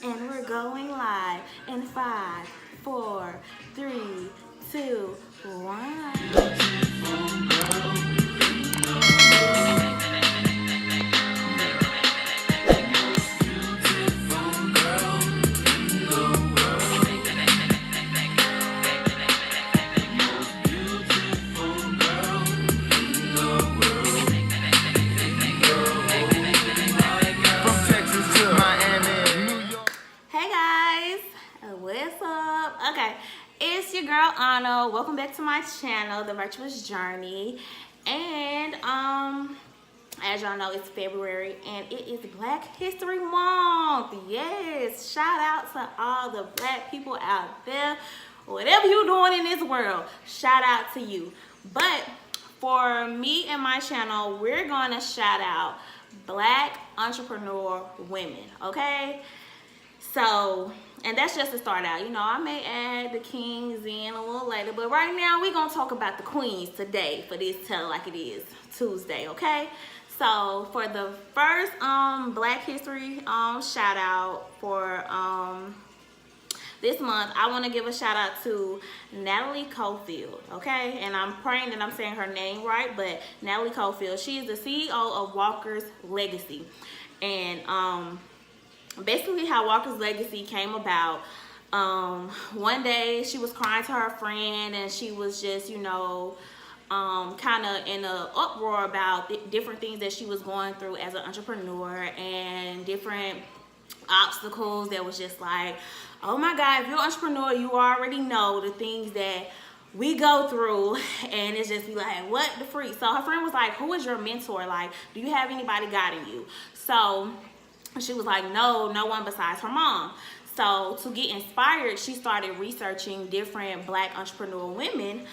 And we're going live in 5, 4, 3, 2, 1. Okay, it's your girl Anna. Welcome back to my channel, The Virtuous Journey. And as y'all know, it's February and it is Black History Month. Yes, shout out to all the black people out there. Whatever you're doing in this world, shout out to you. But for me and my channel, we're gonna shout out Black entrepreneur women, okay? So, and that's just to start out. You know, I may add the kings in a little later, but right now we're gonna talk about the queens today for this Tell Like It Is Tuesday, okay? So for the first Black History shout out for this month, I want to give a shout out to Natale Cofield, okay? And I'm praying that I'm saying her name right, but Natale Cofield, she is the CEO of Walker's Legacy. And basically how Walker's Legacy came about, one day she was crying to her friend and she was just, you know, kind of in an uproar about different things that she was going through as an entrepreneur and different obstacles that was just like, oh my God, if you're an entrepreneur, you already know the things that we go through, and it's just be like, what the freak? So her friend was like, who is your mentor? Like, do you have anybody guiding you? So she was like, no one besides her mom. So to get inspired, she started researching different Black entrepreneur women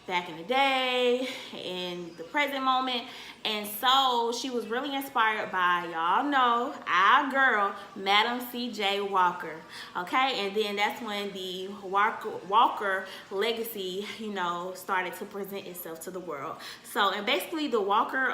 back in the day, in the present moment. And so she was really inspired by, y'all know, our girl, Madam C.J. Walker. Okay, and then that's when the Walker Legacy, you know, started to present itself to the world. So, and basically the Walker's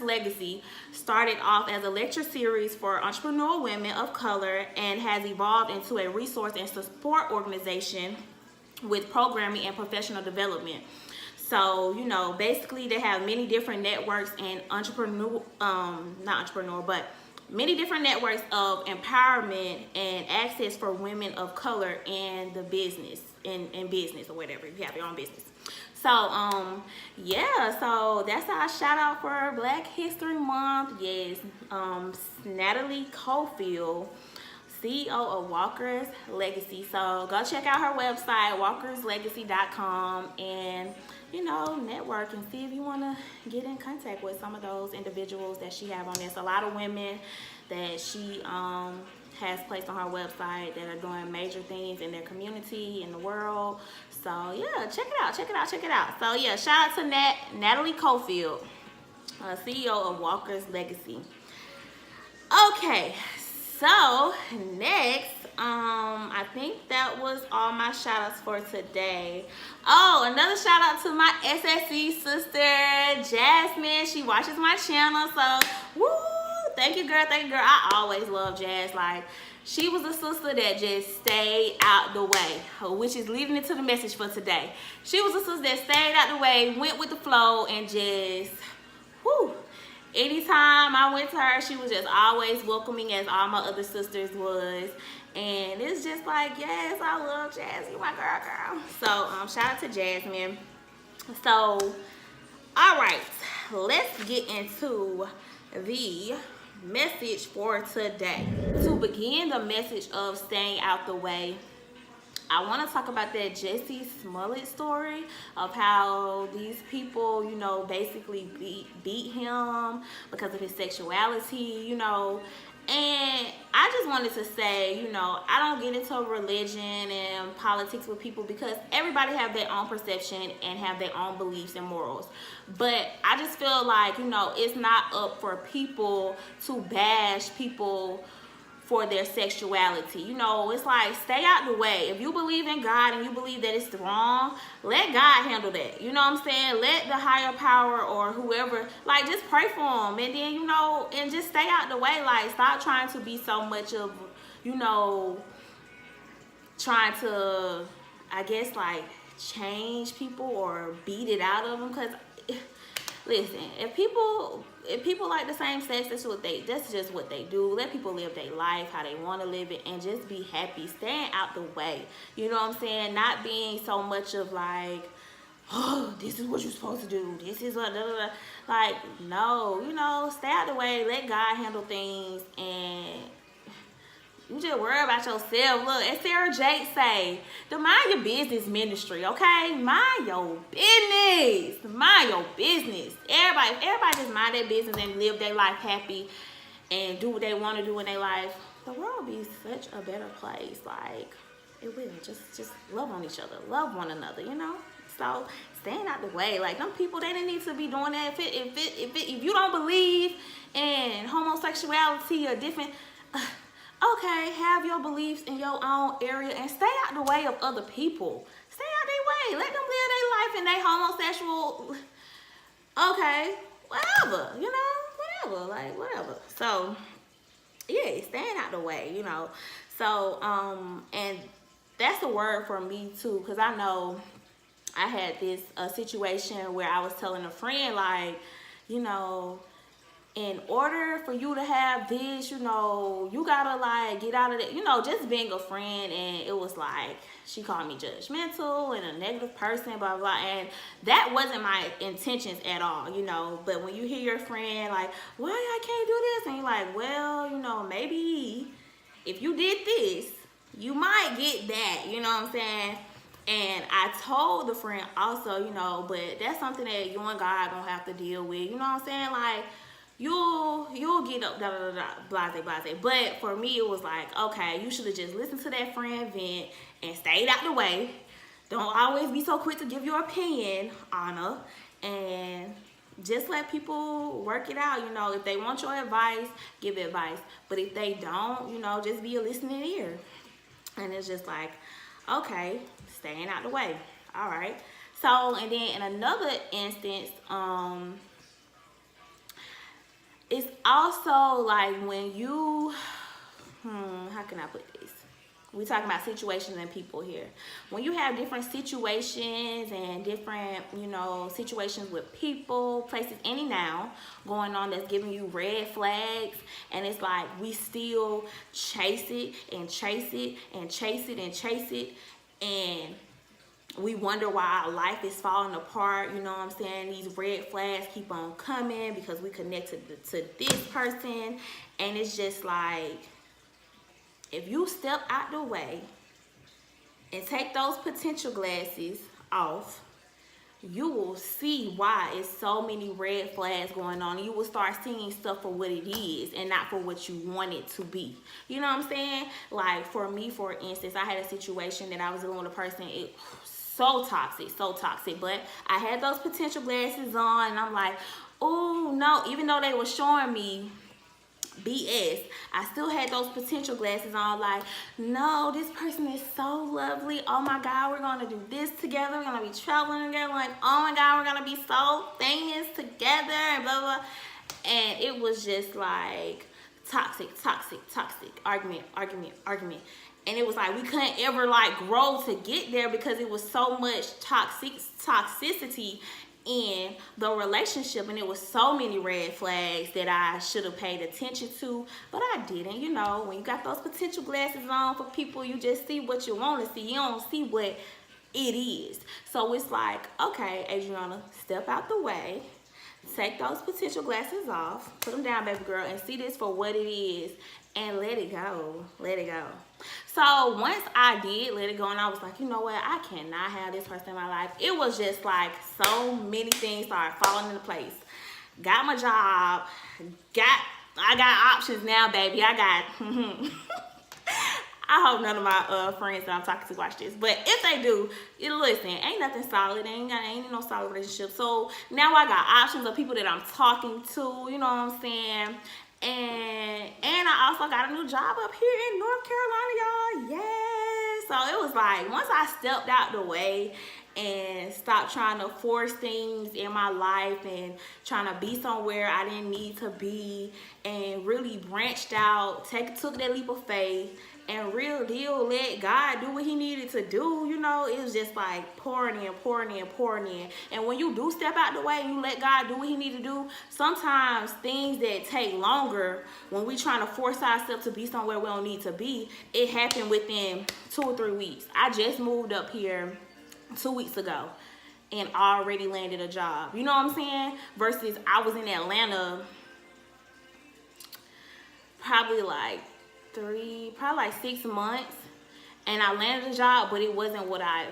Legacy started off as a lecture series for entrepreneurial women of color and has evolved into a resource and support organization with programming and professional development. So, you know, basically they have many different networks and many different networks of empowerment and access for women of color in the business, in business or whatever, if you have your own business. So, yeah, so that's our shout out for Black History Month. Yes, Natale Cofield, CEO of Walker's Legacy. So go check out her website, walkerslegacy.com, and, you know, network and see if you want to get in contact with some of those individuals that she have on there. So a lot of women that she has placed on her website that are doing major things in their community, in the world. So yeah, check it out. So yeah, shout out to Natale Cofield, CEO of Walker's Legacy. Okay, so next, I think that was all my shout outs for today. Oh, another shout out to my SSC sister, Jasmine. She watches my channel, so woo! Thank you, girl. I always love Jazz. Like, she was a sister that just stayed out the way, which is leading into the message for today. She was a sister that stayed out the way, went with the flow, and just, whoo. Anytime I went to her, she was just always welcoming, as all my other sisters was. And it's just like, yes, I love Jazz. You my girl. So, shout out to Jasmine. So, all right, let's get into the message for today. To begin the message of staying out the way, I want to talk about that Jussie Smollett story of how these people, you know, basically beat him because of his sexuality, you know. And I just wanted to say, you know, I don't get into religion and politics with people because everybody have their own perception and have their own beliefs and morals. But I just feel like, you know, it's not up for people to bash people for their sexuality. You know, it's like, stay out the way. If you believe in God and you believe that it's wrong, let God handle that. You know what I'm saying? Let the higher power or whoever, like, just pray for them. And then, you know, and just stay out the way. Like, stop trying to be so much of, you know, trying to, I guess, like, change people or beat it out of them. Because, listen, if people like the same sex, that's just what they do. Let people live their life how they want to live it, and just be happy. Staying out the way. You know what I'm saying? Not being so much of like, oh, this is what you're supposed to do. This is what, blah, blah, blah. Like, no, you know, stay out the way. Let God handle things, and you just worry about yourself. Look, as Sarah Jake say, the mind your business ministry, okay? Mind your business. Mind your business. Everybody just mind their business and live their life happy and do what they want to do in their life. The world will be such a better place. Like, it will. Just love on each other. Love one another, you know? So, staying out the way. Like, them people, they didn't need to be doing that. If you don't believe in homosexuality or different... okay, have your beliefs in your own area and stay out the way of other people. Stay out their way. Let them live their life in their homosexual, okay, whatever, you know, whatever, like, whatever. So, yeah, staying out the way, you know. So, and that's a word for me, too, because I know I had this situation where I was telling a friend, like, you know, in order for you to have this, you know, you gotta, like, get out of it. You know, just being a friend, and it was like, she called me judgmental and a negative person, blah, blah, and that wasn't my intentions at all, you know. But when you hear your friend, like, why I can't do this? And you're like, well, you know, maybe if you did this, you might get that, you know what I'm saying? And I told the friend also, you know, but that's something that you and God gonna have to deal with, you know what I'm saying? Like, you'll get up, blah, blah, blah, blase. But for me, it was like, okay, you should have just listened to that friend vent and stayed out the way. Don't always be so quick to give your opinion, Anna, and just let people work it out. You know, if they want your advice, give advice. But if they don't, you know, just be a listening ear. And it's just like, okay, staying out the way. All right. So, and then in another instance, it's also like when you, how can I put this? We're talking about situations and people here. When you have different situations and different, you know, situations with people, places, any now going on that's giving you red flags, and it's like we still chase it and chase it and chase it and chase it, and we wonder why our life is falling apart, you know what I'm saying? These red flags keep on coming because we connected to this person. And it's just like, if you step out the way and take those potential glasses off, you will see why it's so many red flags going on. You will start seeing stuff for what it is and not for what you want it to be. You know what I'm saying? Like, for me, for instance, I had a situation that I was dealing with a person, so toxic, but I had those potential glasses on, and I'm like, oh no, even though they were showing me BS, I still had those potential glasses on, like, no, this person is so lovely, oh my God, we're gonna do this together, we're gonna be traveling together, like, oh my God, we're gonna be so famous together, and blah, blah, and it was just like toxic, argument, and it was like we couldn't ever, like, grow to get there because it was so much toxicity in the relationship, and it was so many red flags that I should have paid attention to, but I didn't. You know, when you got those potential glasses on for people, you just see what you want to see. You don't see what it is. So it's like, okay, Adriana, step out the way, take those potential glasses off, put them down, baby girl, and see this for what it is, and let it go. So once I did let it go, and I was like, you know what, I cannot have this person in my life. It was just like so many things started falling into place. Got my job, I got options now, baby. I got I hope none of my friends that I'm talking to watch this, but if they do, listen, ain't nothing solid. Ain't no solid relationship. So now I got options of people that I'm talking to, you know what I'm saying? And I also got a new job up here in North Carolina, y'all. Yeah. So it was like, once I stepped out the way and stopped trying to force things in my life and trying to be somewhere I didn't need to be, and really branched out, took that leap of faith, and real deal let God do what he needed to do, you know, it was just like pouring in, pouring in, pouring in. And when you do step out the way and you let God do what he needs to do, sometimes things that take longer, when we trying to force ourselves to be somewhere we don't need to be, it happened within 2 or 3 weeks. I just moved up here 2 weeks ago and already landed a job. You know what I'm saying? Versus I was in Atlanta probably like 6 months, and I landed a job, but it wasn't what I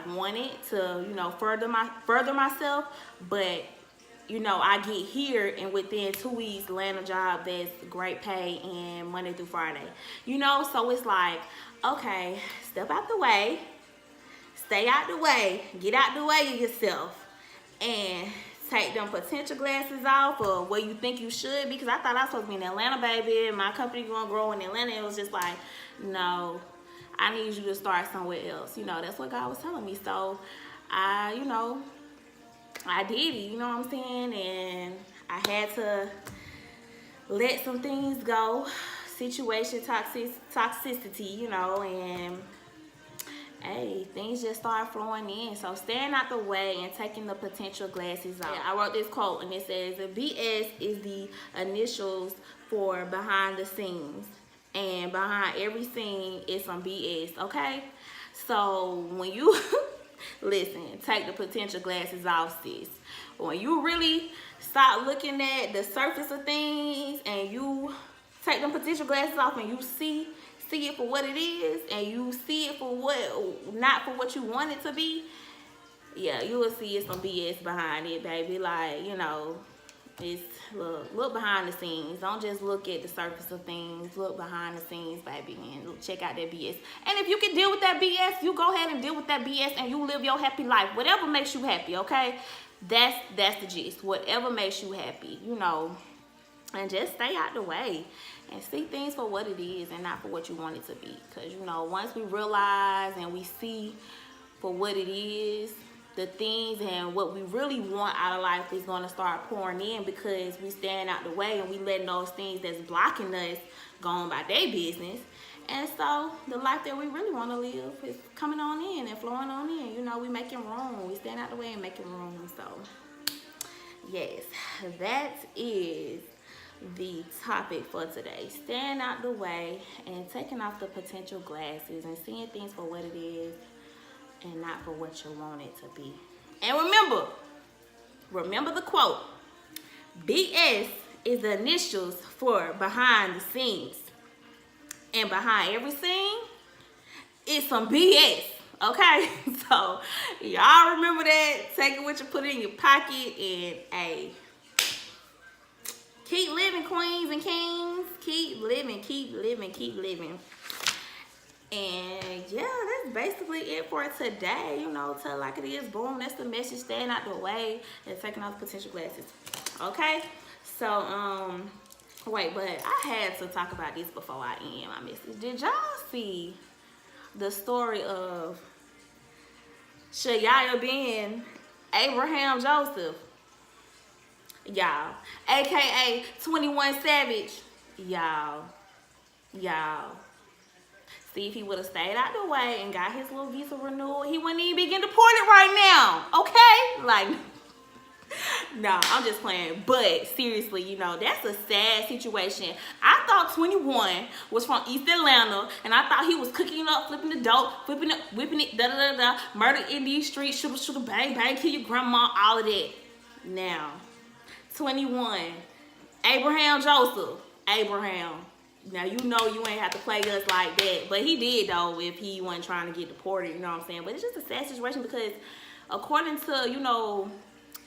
wanted to, you know, further myself. But you know, I get here and within 2 weeks land a job that's great pay and Monday through Friday. You know, so it's like, okay, step out the way, stay out the way, get out the way of yourself, and take them potential glasses off of where you think you should, because I thought I was supposed to be in Atlanta, baby, and my company gonna grow in Atlanta. It was just like, no, I need you to start somewhere else. You know, that's what God was telling me. So I, you know, I did it, you know what I'm saying? And I had to let some things go, situation, toxicity, you know, and hey, things just start flowing in. So staying out the way and taking the potential glasses out. I wrote this quote and it says, BS is the initials for behind the scenes. And behind every scene is some BS, okay? So when you, listen, take the potential glasses off, sis. When you really start looking at the surface of things and you take them potential glasses off and you see it for what it is, and you see it for what, not for what you want it to be, yeah, you will see it's some BS behind it, baby. Like, you know, it's look behind the scenes. Don't just look at the surface of things. Look behind the scenes, baby, and check out that BS. And if you can deal with that BS, you go ahead and deal with that BS and you live your happy life. Whatever makes you happy, okay? That's the gist. Whatever makes you happy, you know, and just stay out the way and see things for what it is and not for what you want it to be. Because, you know, once we realize and we see for what it is, the things and what we really want out of life is going to start pouring in, because we stand out the way and we letting those things that's blocking us go on by their business. And so the life that we really want to live is coming on in and flowing on in. You know, we making room. We stand out the way and making room. So, yes, that is the topic for today. Staying out the way and taking off the potential glasses and seeing things for what it is and not for what you want it to be. And remember the quote, BS is the initials for behind the scenes, and behind every scene is some BS, okay? So y'all remember that, take it with you, put it in your pocket, and hey, keep living, queens and kings. Keep living, keep living, keep living. And yeah, that's basically it for today. You know, tell like it is. Boom, that's the message. Staying out the way and taking off potential glasses. Okay? So, wait, but I had to talk about this before I end my message. Did y'all see the story of Shayaabin Abraham Joseph? Y'all, aka 21 Savage. Y'all. See, if he would have stayed out the way and got his little visa renewal, he wouldn't even be getting deported right now. Okay? Like, no, I'm just playing. But seriously, you know, that's a sad situation. I thought 21 was from East Atlanta, and I thought he was cooking up, flipping the dope, whipping it, da-da-da-da, murder in these streets, shoulda, bang, bang, kill your grandma, all of that. Now, 21, Abraham Joseph, Abraham. Now, you know you ain't have to play us like that. But he did, though, if he wasn't trying to get deported, you know what I'm saying? But it's just a sad situation because according to, you know,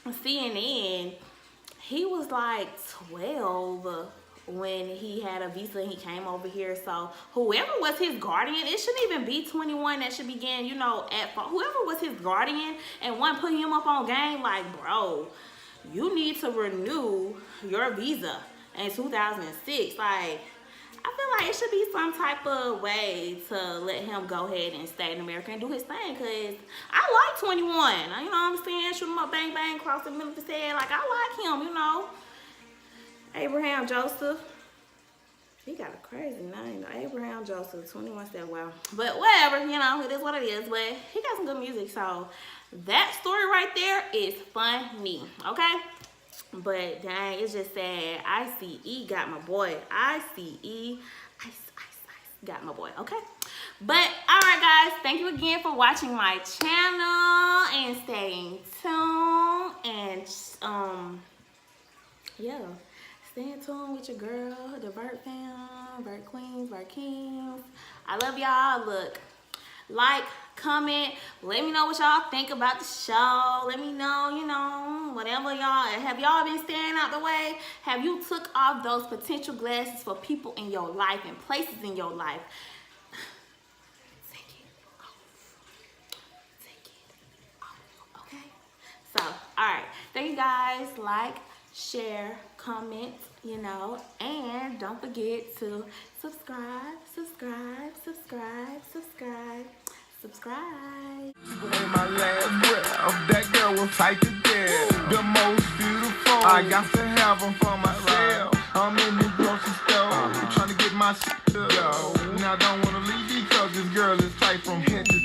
CNN, he was like 12 when he had a visa and he came over here. So whoever was his guardian, it shouldn't even be 21 that should begin, you know, at fault. Whoever was his guardian and one put him up on game, like, bro, you need to renew your visa in 2006. Like, I feel like it should be some type of way to let him go ahead and stay in America and do his thing. Cause I like 21. You know what I'm saying? Shoot him up, bang bang, cross the middle of his head. Like I like him, you know. Abraham Joseph. He got a crazy name, Abraham Joseph, 21 said, wow. But whatever, you know, it is what it is. But he got some good music, so that story right there is funny, okay? But dang, it's just sad. ICE got my boy. ICE, Ice got my boy, okay? But all right, guys, thank you again for watching my channel and staying tuned. And yeah. Stay in tune with your girl, the Vert fam, Vert queens, Vert kings. I love y'all. Look, like, comment, let me know what y'all think about the show. Let me know, you know, whatever y'all. Have y'all been staying out the way? Have you took off those potential glasses for people in your life and places in your life? Take it off. Take it off, okay? So, all right. Thank you guys. Like, share, comment, you know, and don't forget to subscribe. In my last breath, that girl will fight to death. The most beautiful, I got to have them for myself. I'm in the grocery store, trying to get my shit up. Now I don't want to leave because this girl is tight from head to